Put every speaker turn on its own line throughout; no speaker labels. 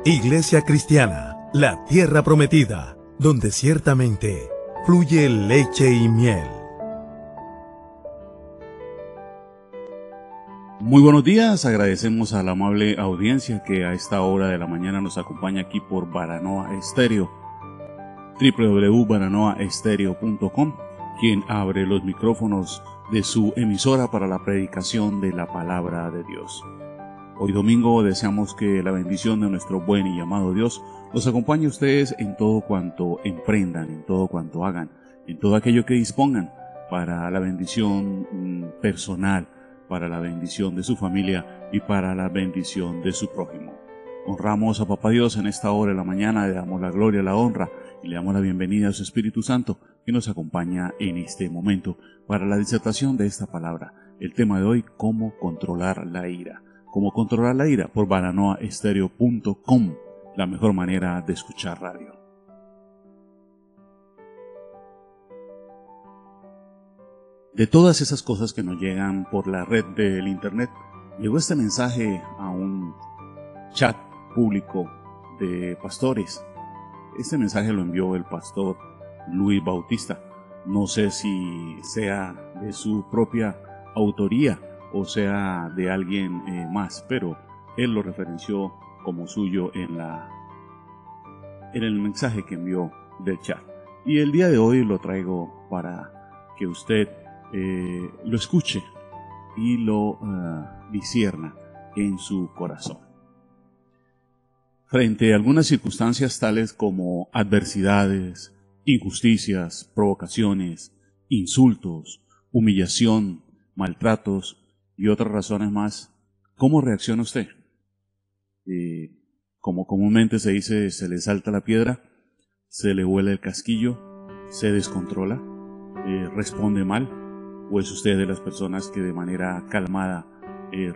Iglesia Cristiana, la tierra prometida, donde ciertamente fluye leche y miel.
Muy buenos días, agradecemos a la amable audiencia que a esta hora de la mañana nos acompaña aquí por Baranoa Estéreo, www.baranoaestereo.com, quien abre los micrófonos de su emisora para la predicación de la palabra de Dios. Hoy domingo deseamos que la bendición de nuestro buen y amado Dios los acompañe a ustedes en todo cuanto emprendan, en todo cuanto hagan, en todo aquello que dispongan para la bendición personal, para la bendición de su familia y para la bendición de su prójimo. Honramos a Papá Dios en esta hora de la mañana, le damos la gloria, la honra y le damos la bienvenida a su Espíritu Santo que nos acompaña en este momento para la disertación de esta palabra. El tema de hoy, cómo controlar la ira. Cómo controlar la ira por baranoaestereo.com, la mejor manera de escuchar radio. De todas esas cosas que nos llegan por la red del internet, llegó este mensaje a un chat público de pastores. Este mensaje lo envió el pastor Luis Bautista. No sé si sea de su propia autoría o sea de alguien más, pero él lo referenció como suyo en el mensaje que envió del chat. Y el día de hoy lo traigo para que usted lo escuche y lo discierna en su corazón. Frente a algunas circunstancias tales como adversidades, injusticias, provocaciones, insultos, humillación, maltratos y otras razones más, ¿cómo reacciona usted? Como comúnmente se dice, se le salta la piedra, se le vuela el casquillo, se descontrola, responde mal, o es usted de las personas que de manera calmada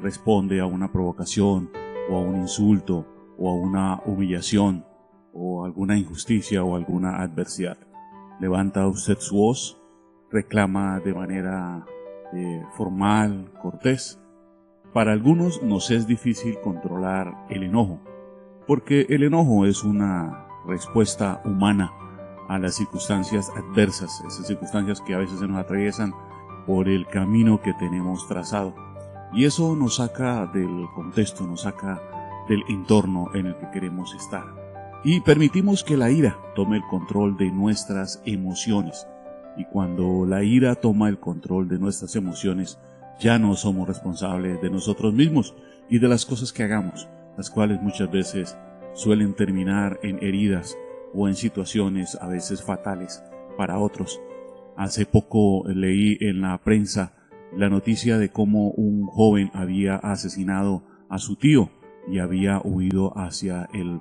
responde a una provocación o a un insulto o a una humillación o alguna injusticia o alguna adversidad. Levanta usted su voz, reclama de manera formal, cortés. Para algunos nos es difícil controlar el enojo, porque el enojo es una respuesta humana a las circunstancias adversas, esas circunstancias que a veces se nos atraviesan por el camino que tenemos trazado. Y eso nos saca del contexto, nos saca del entorno en el que queremos estar. Y permitimos que la ira tome el control de nuestras emociones. Y cuando la ira toma el control de nuestras emociones, ya no somos responsables de nosotros mismos y de las cosas que hagamos, las cuales muchas veces suelen terminar en heridas o en situaciones a veces fatales para otros. Hace poco leí en la prensa la noticia de cómo un joven había asesinado a su tío y había huido hacia el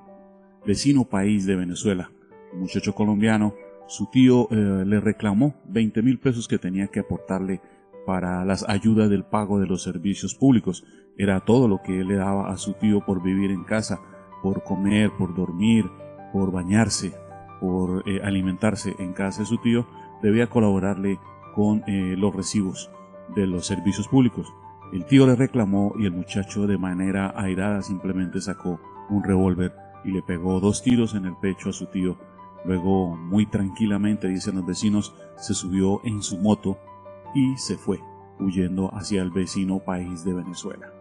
vecino país de Venezuela. Un muchacho colombiano, su tío le reclamó 20,000 pesos que tenía que aportarle para las ayudas del pago de los servicios públicos. Era todo lo que él le daba a su tío por vivir en casa, por comer, por dormir, por bañarse, por alimentarse en casa de su tío. Debía colaborarle con los recibos de los servicios públicos. El tío le reclamó y el muchacho de manera airada simplemente sacó un revólver y le pegó 2 tiros en el pecho a su tío. Luego, muy tranquilamente, dicen los vecinos, se subió en su moto y se fue, huyendo hacia el vecino país de Venezuela.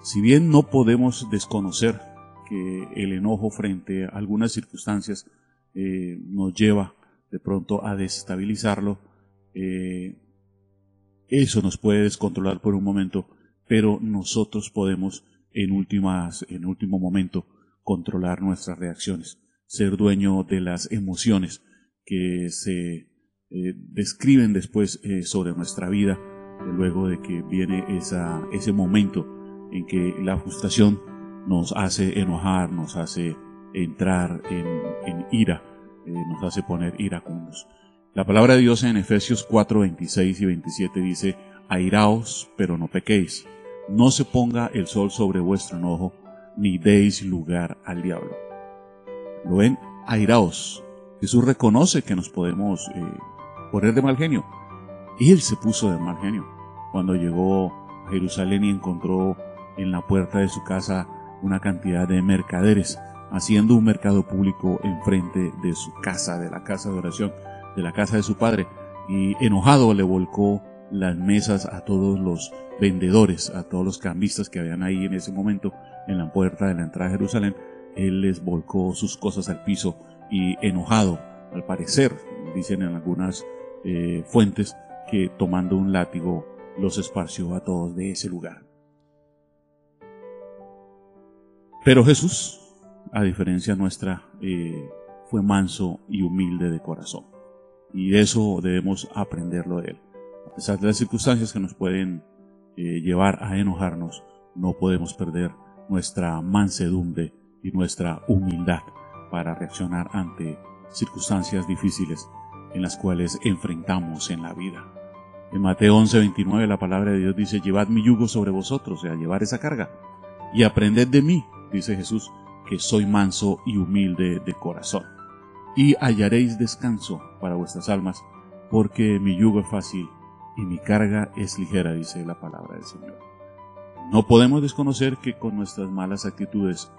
Si bien no podemos desconocer que el enojo frente a algunas circunstancias nos lleva de pronto a desestabilizarlo, eso nos puede descontrolar por un momento, pero nosotros podemos en último momento controlar nuestras reacciones, ser dueño de las emociones que se describen después sobre nuestra vida, luego de que viene ese momento en que la frustración nos hace enojar, nos hace entrar en ira, nos hace poner iracundos. La palabra de Dios en Efesios 4, 26 y 27 dice: airaos, pero no pequéis, no se ponga el sol sobre vuestro enojo, ni deis lugar al diablo. ¿Lo ven? Airaos. Jesús reconoce que nos podemos poner de mal genio. Él se puso de mal genio cuando llegó a Jerusalén y encontró en la puerta de su casa una cantidad de mercaderes haciendo un mercado público enfrente de su casa, de la casa de oración, de la casa de su padre, y enojado le volcó las mesas a todos los vendedores, a todos los cambistas que habían ahí en ese momento en la puerta de la entrada de Jerusalén. Él les volcó sus cosas al piso y enojado, al parecer, dicen en algunas fuentes, que tomando un látigo los esparció a todos de ese lugar. Pero Jesús, a diferencia nuestra, fue manso y humilde de corazón. Y eso debemos aprenderlo de él. A pesar de las circunstancias que nos pueden llevar a enojarnos, no podemos perder nuestra mansedumbre y nuestra humildad para reaccionar ante circunstancias difíciles en las cuales enfrentamos en la vida. En Mateo 11:29 la palabra de Dios dice: llevad mi yugo sobre vosotros, o sea, llevar esa carga, y aprended de mí, dice Jesús, que soy manso y humilde de corazón, y hallaréis descanso para vuestras almas, porque mi yugo es fácil y mi carga es ligera, dice la palabra del Señor. No podemos desconocer que con nuestras malas actitudes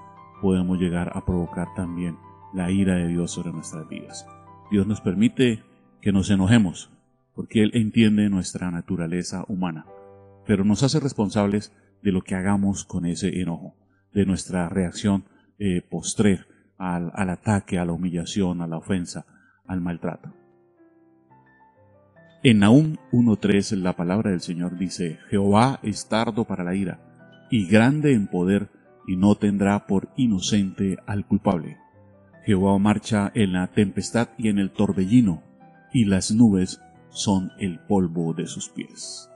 podemos llegar a provocar también la ira de Dios sobre nuestras vidas. Dios nos permite que nos enojemos, porque Él entiende nuestra naturaleza humana, pero nos hace responsables de lo que hagamos con ese enojo, de nuestra reacción postrer al ataque, a la humillación, a la ofensa, al maltrato. En Nahum 1:3 la palabra del Señor dice: Jehová es tardo para la ira y grande en poder, y no tendrá por inocente al culpable. Jehová marcha en la tempestad y en el torbellino, y las nubes son el polvo de sus pies.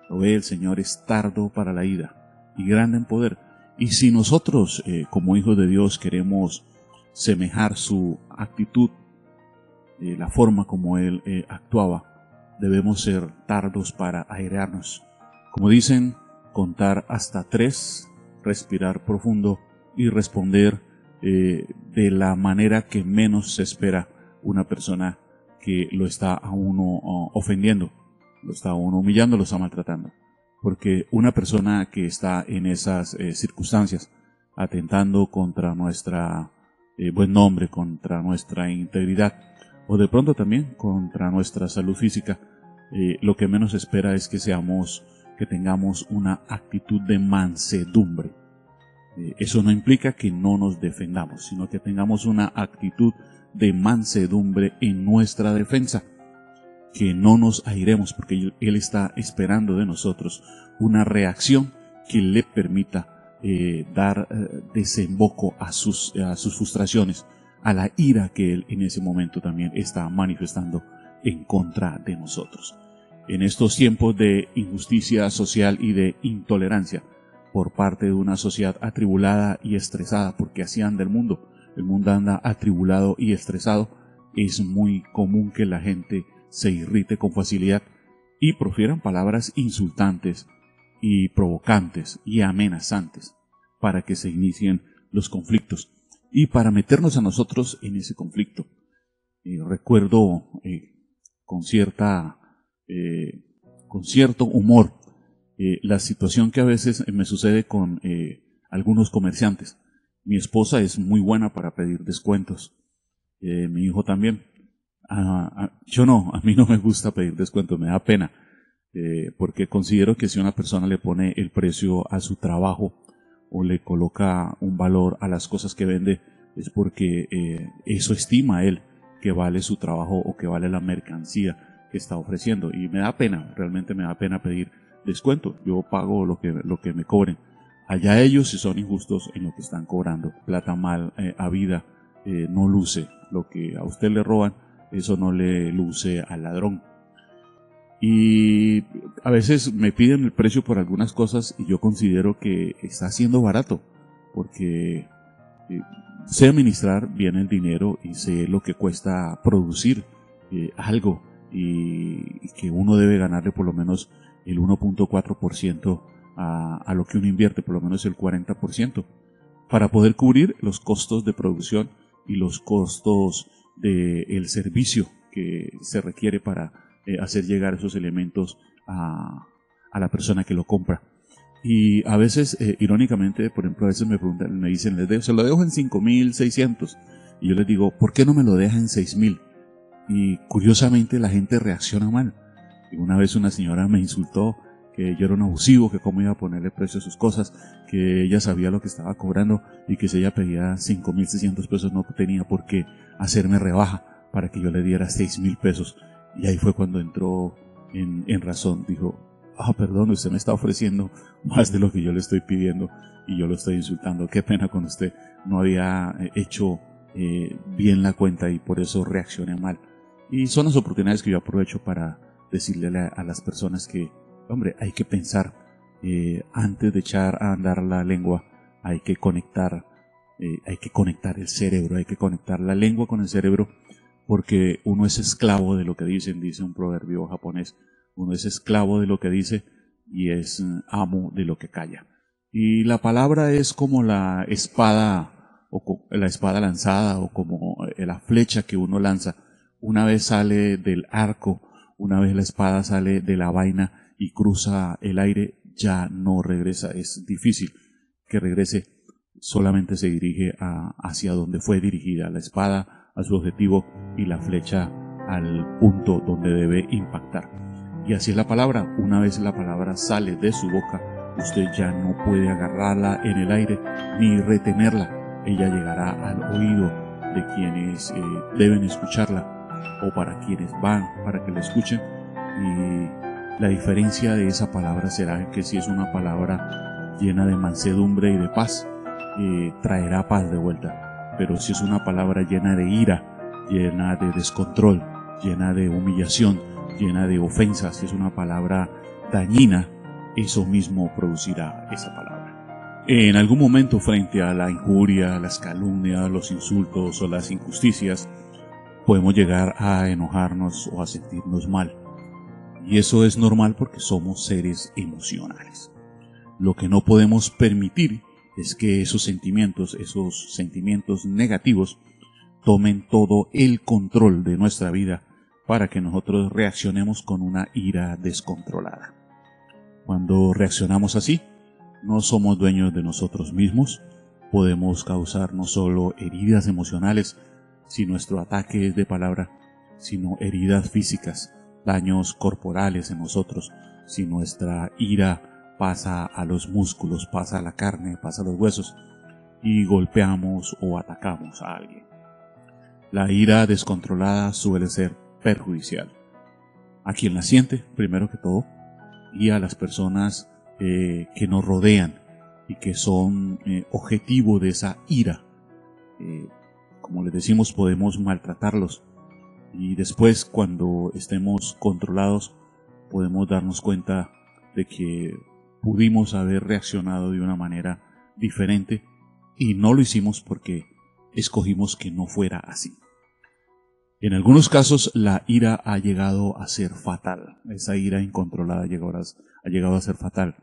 Lo ve, el Señor es tardo para la ira y grande en poder. Y si nosotros, como hijos de Dios, queremos semejar su actitud, la forma como Él actuaba, debemos ser tardos para airearnos. Como dicen, contar hasta 3, respirar profundo y responder de la manera que menos se espera una persona que lo está a uno ofendiendo, lo está a uno humillando, lo está maltratando. Porque una persona que está en esas circunstancias, atentando contra nuestra buen nombre, contra nuestra integridad, o de pronto también contra nuestra salud física, lo que menos espera es que tengamos una actitud de mansedumbre. Eso no implica que no nos defendamos, sino que tengamos una actitud de mansedumbre en nuestra defensa, que no nos airemos, porque Él está esperando de nosotros una reacción que le permita dar desemboco a sus frustraciones, a la ira que Él en ese momento también está manifestando en contra de nosotros. En estos tiempos de injusticia social y de intolerancia por parte de una sociedad atribulada y estresada, porque así anda el mundo anda atribulado y estresado, es muy común que la gente se irrite con facilidad y profieran palabras insultantes y provocantes y amenazantes para que se inicien los conflictos y para meternos a nosotros en ese conflicto. Recuerdo con cierto humor la situación que a veces me sucede con algunos comerciantes. Mi esposa es muy buena para pedir descuentos, mi hijo también. Yo no, a mí no me gusta pedir descuentos, me da pena, porque considero que si una persona le pone el precio a su trabajo o le coloca un valor a las cosas que vende, es porque eso estima él que vale su trabajo o que vale la mercancía que está ofreciendo. Y me da pena, realmente me da pena pedir descuento. Yo pago lo que me cobren. Allá ellos, si son injustos en lo que están cobrando. Plata mal habida no luce. Lo que a usted le roban, eso no le luce al ladrón. Y a veces me piden el precio por algunas cosas y yo considero que está siendo barato, porque sé administrar bien el dinero y sé lo que cuesta producir algo, y que uno debe ganarle por lo menos el 1.4% a lo que uno invierte, por lo menos el 40%, para poder cubrir los costos de producción y los costos del servicio que se requiere para hacer llegar esos elementos a la persona que lo compra. Y a veces, irónicamente, por ejemplo, a veces me preguntan, me dicen, se lo dejo en 5.600. Y yo les digo, ¿por qué no me lo deja en 6.000? Y curiosamente la gente reacciona mal. Y una vez una señora me insultó que yo era un abusivo, que cómo iba a ponerle precio a sus cosas, que ella sabía lo que estaba cobrando y que si ella pedía 5.600 pesos no tenía por qué hacerme rebaja para que yo le diera 6.000 pesos. Y ahí fue cuando entró en razón. Dijo, perdón, usted me está ofreciendo más de lo que yo le estoy pidiendo y yo lo estoy insultando. Qué pena con usted. No había hecho bien la cuenta y por eso reaccioné mal. Y son las oportunidades que yo aprovecho para decirle a las personas que, hombre, hay que pensar antes de echar a andar la lengua. Hay que conectar el cerebro, hay que conectar la lengua con el cerebro, porque uno es esclavo de lo que dicen, dice un proverbio japonés. Uno es esclavo de lo que dice y es amo de lo que calla. Y la palabra es como la espada, o la espada lanzada, o como la flecha que uno lanza. Una vez sale del arco, una vez la espada sale de la vaina y cruza el aire, ya no regresa. Es difícil que regrese, solamente se dirige hacia donde fue dirigida la espada, a su objetivo, y la flecha al punto donde debe impactar. Y así es la palabra. Una vez la palabra sale de su boca, usted ya no puede agarrarla en el aire ni retenerla. Ella llegará al oído de quienes deben escucharla, o para quienes van para que la escuchen. Y la diferencia de esa palabra será que si es una palabra llena de mansedumbre y de paz, traerá paz de vuelta. Pero si es una palabra llena de ira, llena de descontrol, llena de humillación, llena de ofensas, si es una palabra dañina, eso mismo producirá esa palabra. En algún momento, frente a la injuria, las calumnias, los insultos o las injusticias, podemos llegar a enojarnos o a sentirnos mal. Y eso es normal porque somos seres emocionales. Lo que no podemos permitir es que esos sentimientos negativos, tomen todo el control de nuestra vida para que nosotros reaccionemos con una ira descontrolada. Cuando reaccionamos así, no somos dueños de nosotros mismos. Podemos causar no solo heridas emocionales, si nuestro ataque es de palabra, sino heridas físicas, daños corporales en nosotros, si nuestra ira pasa a los músculos, pasa a la carne, pasa a los huesos y golpeamos o atacamos a alguien. La ira descontrolada suele ser perjudicial a quien la siente, primero que todo, y a las personas que nos rodean y que son objetivo de esa ira. Como les decimos, podemos maltratarlos y después, cuando estemos controlados, podemos darnos cuenta de que pudimos haber reaccionado de una manera diferente y no lo hicimos porque escogimos que no fuera así. En algunos casos la ira ha llegado a ser fatal. Esa ira incontrolada ha llegado a ser fatal.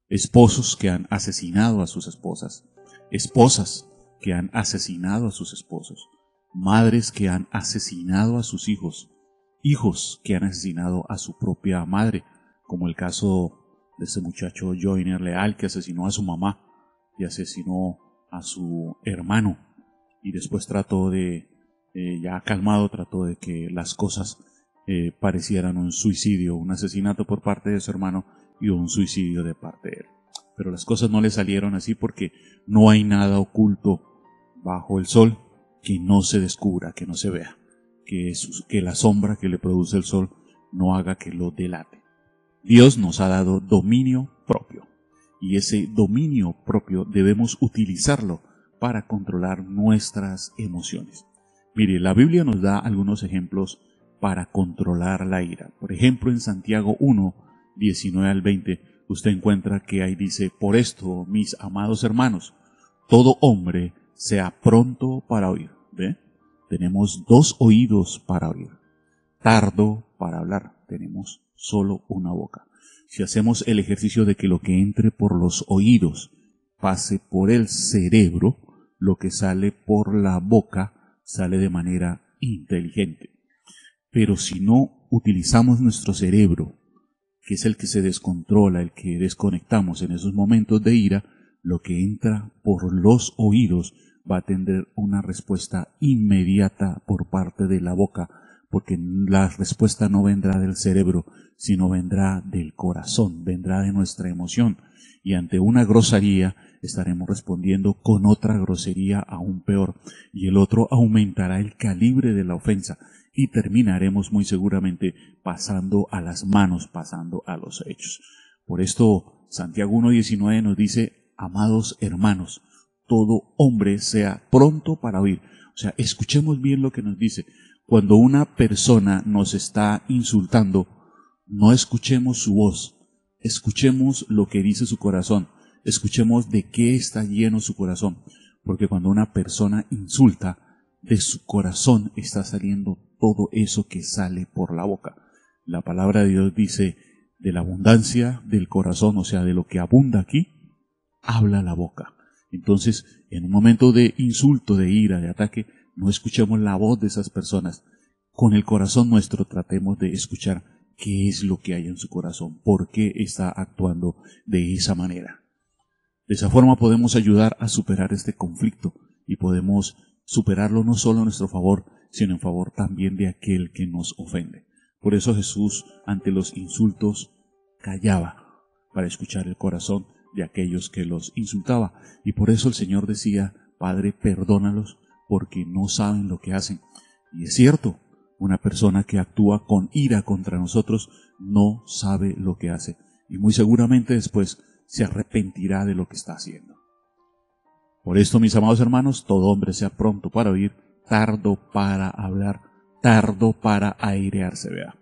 Esposos que han asesinado a sus esposas, esposas que han asesinado a sus esposos, madres que han asesinado a sus hijos, hijos que han asesinado a su propia madre, como el caso de ese muchacho Joyner Leal, que asesinó a su mamá y asesinó a su hermano, y después trató de, ya calmado, trató de que las cosas parecieran un suicidio, un asesinato por parte de su hermano y un suicidio de parte de él. Pero las cosas no le salieron así, porque no hay nada oculto bajo el sol que no se descubra, que no se vea, que la sombra que le produce el sol no haga que lo delate. Dios nos ha dado dominio propio, y ese dominio propio debemos utilizarlo para controlar nuestras emociones. Mire, la Biblia nos da algunos ejemplos para controlar la ira. Por ejemplo, en Santiago 1, 19 al 20, usted encuentra que ahí dice: por esto, mis amados hermanos, todo hombre sea pronto para oír. ¿Ve? Tenemos 2 oídos para oír, tardo para hablar, tenemos solo una boca. Si hacemos el ejercicio de que lo que entre por los oídos pase por el cerebro, lo que sale por la boca sale de manera inteligente. Pero si no utilizamos nuestro cerebro, que es el que se descontrola, el que desconectamos en esos momentos de ira, lo que entra por los oídos va a tener una respuesta inmediata por parte de la boca, porque la respuesta no vendrá del cerebro, sino vendrá del corazón, vendrá de nuestra emoción. Y ante una grosería estaremos respondiendo con otra grosería aún peor, y el otro aumentará el calibre de la ofensa, y terminaremos muy seguramente pasando a las manos, pasando a los hechos. Por esto Santiago 1:19 nos dice: amados hermanos, todo hombre sea pronto para oír. O sea, escuchemos bien lo que nos dice. Cuando una persona nos está insultando, no escuchemos su voz, escuchemos lo que dice su corazón, escuchemos de qué está lleno su corazón, porque cuando una persona insulta, de su corazón está saliendo todo eso que sale por la boca. La palabra de Dios dice: de la abundancia del corazón, o sea, de lo que abunda aquí, habla la boca. Entonces, en un momento de insulto, de ira, de ataque, no escuchemos la voz de esas personas. Con el corazón nuestro tratemos de escuchar qué es lo que hay en su corazón, por qué está actuando de esa manera. De esa forma podemos ayudar a superar este conflicto y podemos superarlo no solo a nuestro favor, sino en favor también de aquel que nos ofende. Por eso Jesús, ante los insultos, callaba para escuchar el corazón de aquellos que los insultaba. Y por eso el Señor decía: Padre, perdónalos porque no saben lo que hacen. Y es cierto, una persona que actúa con ira contra nosotros no sabe lo que hace, y muy seguramente después se arrepentirá de lo que está haciendo. Por esto, mis amados hermanos, todo hombre sea pronto para oír, tardo para hablar, tardo para airearse. Vea,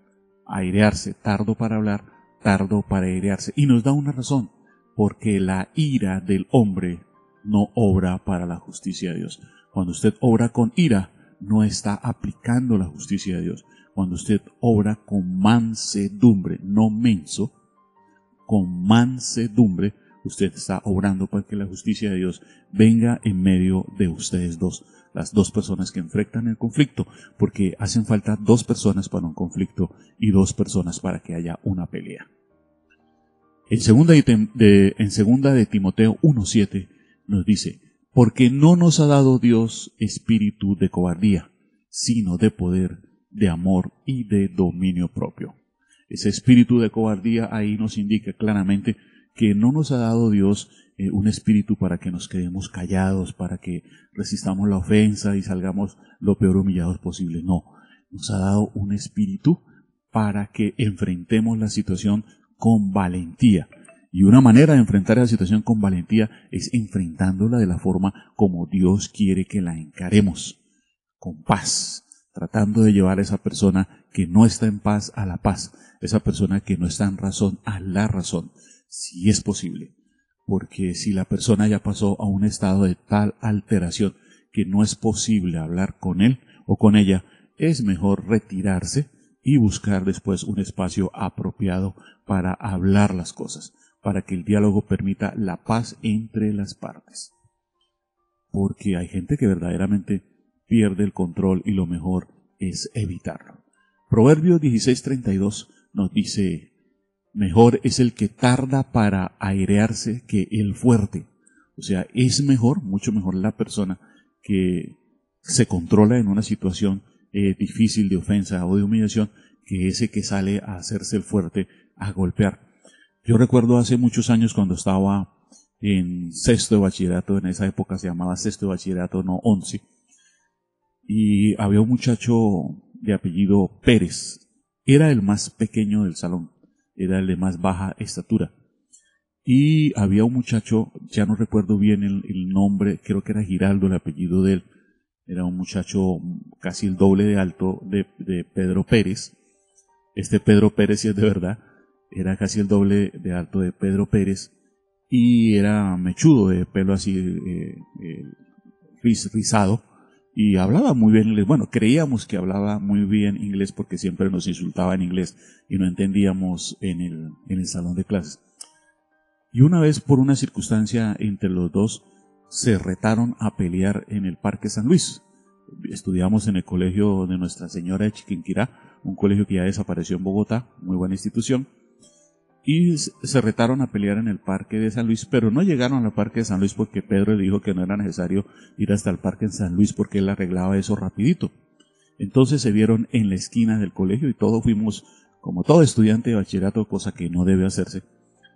airearse, tardo para hablar, tardo para airearse. Y nos da una razón: porque la ira del hombre no obra para la justicia de Dios. Cuando usted obra con ira, no está aplicando la justicia de Dios. Cuando usted obra con mansedumbre, no menso, con mansedumbre, usted está obrando para que la justicia de Dios venga en medio de ustedes dos, las dos personas que enfrentan el conflicto, porque hacen falta dos personas para un conflicto y dos personas para que haya una pelea. En segunda de Timoteo 1:7 nos dice: porque no nos ha dado Dios espíritu de cobardía, sino de poder, de amor y de dominio propio. Ese espíritu de cobardía ahí nos indica claramente que no nos ha dado Dios un espíritu para que nos quedemos callados, para que resistamos la ofensa y salgamos lo peor humillados posible. No, nos ha dado un espíritu para que enfrentemos la situación con valentía. Y una manera de enfrentar esa situación con valentía es enfrentándola de la forma como Dios quiere que la encaremos, con paz, tratando de llevar a esa persona que no está en paz a la paz, esa persona que no está en razón a la razón, si es posible. Porque si la persona ya pasó a un estado de tal alteración que no es posible hablar con él o con ella, es mejor retirarse y buscar después un espacio apropiado para hablar las cosas, para que el diálogo permita la paz entre las partes. Porque hay gente que verdaderamente pierde el control y lo mejor es evitarlo. Proverbios 16:32 nos dice: mejor es el que tarda para airearse que el fuerte. O sea, es mejor, mucho mejor la persona que se controla en una situación difícil de ofensa o de humillación, que ese que sale a hacerse el fuerte, a golpear. Yo recuerdo hace muchos años cuando estaba en sexto de bachillerato, en esa época se llamaba sexto de bachillerato, no 11, y había un muchacho de apellido Pérez. Era el más pequeño del salón, era el de más baja estatura. Y había un muchacho, ya no recuerdo bien el nombre, creo que era Giraldo el apellido de él. Era un muchacho casi el doble de alto de Pedro Pérez. Este Pedro Pérez, si es de verdad, era casi el doble de alto de Pedro Pérez y era mechudo, de pelo así rizado, y hablaba muy bien inglés. Bueno, creíamos que hablaba muy bien inglés porque siempre nos insultaba en inglés y no entendíamos en el salón de clases. Y una vez, por una circunstancia entre los dos, se retaron a pelear en el Parque San Luis. Estudiamos en el colegio de Nuestra Señora de Chiquinquirá, un colegio que ya desapareció en Bogotá, muy buena institución. y se retaron a pelear en el parque de San Luis, pero no llegaron al parque de San Luis porque Pedro le dijo que no era necesario ir hasta el parque de San Luis porque él arreglaba eso rapidito. Entonces se vieron en la esquina del colegio y todos fuimos, como todo estudiante de bachillerato, cosa que no debe hacerse,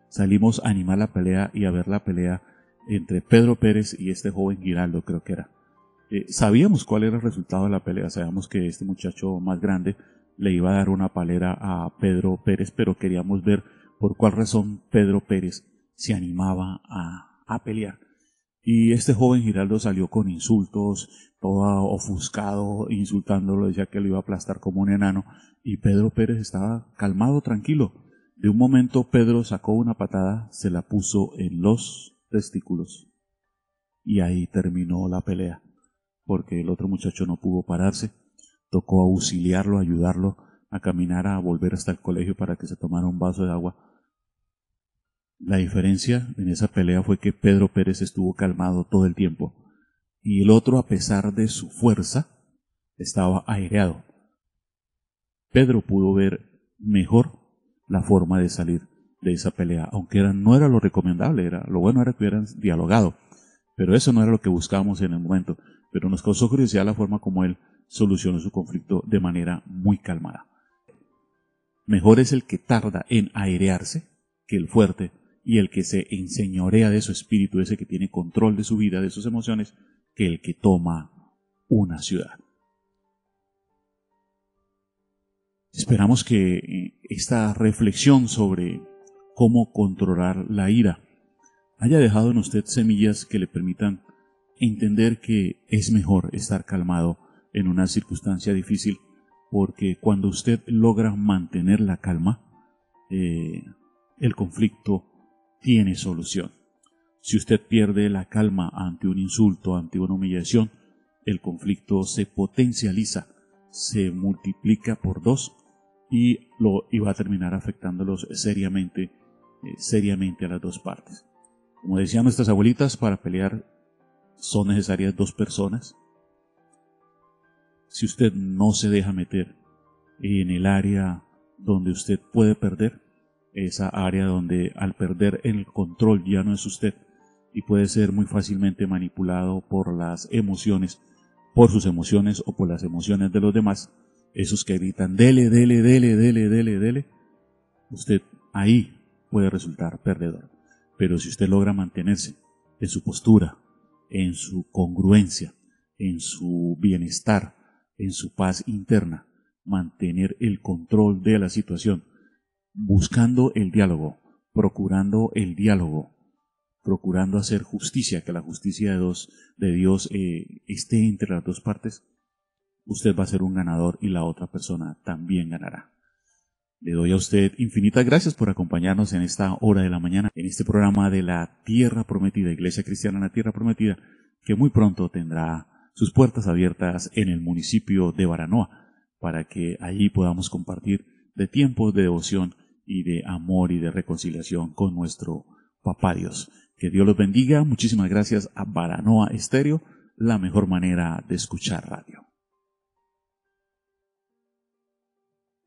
salimos a animar la pelea y a ver la pelea entre Pedro Pérez y este joven Giraldo, creo que era. Sabíamos cuál era el resultado de la pelea, sabíamos que este muchacho más grande le iba a dar una palera a Pedro Pérez, pero queríamos ver por cuál razón Pedro Pérez se animaba a pelear. Y este joven Giraldo salió con insultos, todo ofuscado, insultándolo, decía que lo iba a aplastar como un enano, y Pedro Pérez estaba calmado, tranquilo. De un momento Pedro sacó una patada, se la puso en los testículos, y ahí terminó la pelea, porque el otro muchacho no pudo pararse. Tocó auxiliarlo, ayudarlo a caminar, a volver hasta el colegio para que se tomara un vaso de agua. La diferencia en esa pelea fue que Pedro Pérez estuvo calmado todo el tiempo y el otro, a pesar de su fuerza, estaba aireado. Pedro pudo ver mejor la forma de salir de esa pelea, aunque no era lo recomendable, lo bueno era que hubieran dialogado, pero eso no era lo que buscábamos en el momento. Pero nos causó curiosidad la forma como él solucionó su conflicto de manera muy calmada. Mejor es el que tarda en airearse que el fuerte, y el que se enseñorea de su espíritu, ese que tiene control de su vida, de sus emociones, que el que toma una ciudad. Esperamos que esta reflexión sobre cómo controlar la ira haya dejado en usted semillas que le permitan entender que es mejor estar calmado en una circunstancia difícil, porque cuando usted logra mantener la calma, el conflicto tiene solución. Si usted pierde la calma ante un insulto, ante una humillación, el conflicto se potencializa, se multiplica por 2 y va a terminar afectándolos seriamente a las dos partes. Como decían nuestras abuelitas, para pelear son necesarias 2 personas. Si usted no se deja meter en el área donde usted puede perder, esa área donde al perder el control ya no es usted y puede ser muy fácilmente manipulado por las emociones, por sus emociones o por las emociones de los demás, esos que gritan dele, dele, dele, dele, dele, dele, usted ahí puede resultar perdedor. Pero si usted logra mantenerse en su postura, en su congruencia, en su bienestar, en su paz interna, mantener el control de la situación, buscando el diálogo, procurando el diálogo, procurando hacer justicia, que la justicia de Dios esté entre las dos partes, usted va a ser un ganador y la otra persona también ganará. Le doy a usted infinitas gracias por acompañarnos en esta hora de la mañana, en este programa de la Tierra Prometida, Iglesia Cristiana en la Tierra Prometida, que muy pronto tendrá sus puertas abiertas en el municipio de Baranoa, para que allí podamos compartir de tiempos de devoción y de amor y de reconciliación con nuestro Papá Dios. Que Dios los bendiga. Muchísimas gracias a Baranoa Estéreo, la mejor manera de escuchar radio.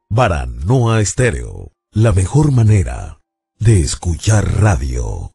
Baranoa Estéreo, la mejor manera de escuchar radio.